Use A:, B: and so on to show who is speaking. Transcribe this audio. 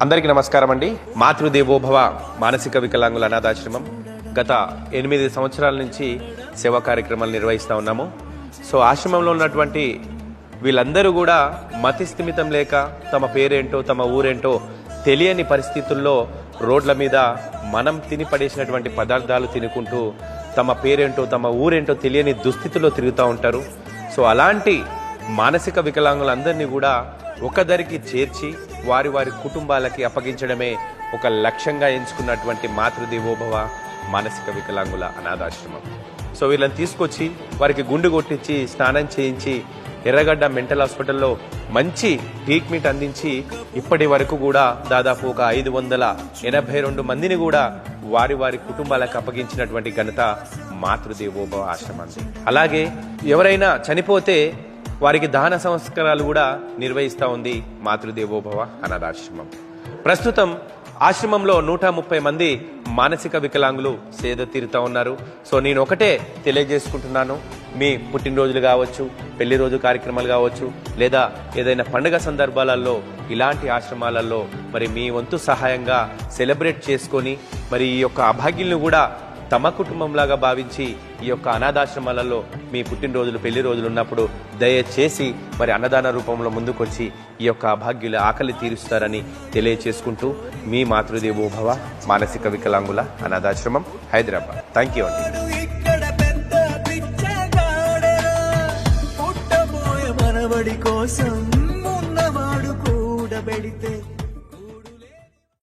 A: అందరికీ నమస్కారం అండి. మాతృదేవోభవ మానసిక వికలాంగుల అనాథాశ్రమం గత 8 సంవత్సరాల నుంచి సేవా కార్యక్రమాలు నిర్వహిస్తూ ఉన్నాము. సో ఆశ్రమంలో ఉన్నటువంటి వీళ్ళందరూ కూడా మతి స్థిమితం లేక తమ పేరేంటో తమ ఊరేంటో తెలియని పరిస్థితుల్లో రోడ్ల మీద మనం తిని పడేసినటువంటి పదార్థాలు తినుకుంటూ తమ పేరేంటో తమ ఊరేంటో తెలియని దుస్థితిలో తిరుగుతూ ఉంటారు. సో అలాంటి మానసిక వికలాంగులందరినీ కూడా ఒకదరికి చేర్చి వారి వారి కుటుంబాలకి అప్పగించడమే ఒక లక్ష్యంగా ఎంచుకున్నటువంటి మాతృదేవోభవ మానసిక వికలాంగుల అనాథాశ్రమం. సో వీళ్ళని తీసుకొచ్చి వారికి గుండు కొట్టించి స్నానం చేయించి ఎర్రగడ్డ మెంటల్ హాస్పిటల్లో మంచి ట్రీట్మెంట్ అందించి ఇప్పటి వరకు కూడా దాదాపు ఒక 582 మందిని కూడా వారి వారి కుటుంబాలకు అప్పగించినటువంటి ఘనత మాతృదేవోభవ ఆశ్రమాన్ని. అలాగే ఎవరైనా చనిపోతే వారికి దహన సంస్కారాలు కూడా నిర్వహిస్తూ ఉంది మాతృదేవోభవ అనాథాశ్రమం. ప్రస్తుతం ఆశ్రమంలో 130 మంది మానసిక వికలాంగులు సేద తీరుతూ ఉన్నారు. సో నేను ఒకటే తెలియజేసుకుంటున్నాను, మీ పుట్టినరోజులు కావచ్చు, పెళ్లి రోజు కార్యక్రమాలు కావచ్చు, లేదా ఏదైనా పండుగ సందర్భాలలో ఇలాంటి ఆశ్రమాలలో మరి మీ వంతు సహాయంగా సెలబ్రేట్ చేసుకొని మరి ఈ యొక్క అభాగ్యులను కూడా తమ కుటుంబంలాగా భావించి ఈ యొక్క అనాథాశ్రమాలలో మీ పుట్టినరోజులు పెళ్లి రోజులు ఉన్నప్పుడు దయచేసి మరి అన్నదాన రూపంలో ముందుకొచ్చి ఈ యొక్క అభాగ్యుల ఆకలి తీరుస్తారని తెలియచేసుకుంటూ మీ మాతృదేవోభవ మానసిక వికలాంగుల అనాథాశ్రమం, హైదరాబాద్. థ్యాంక్ యూ అండి.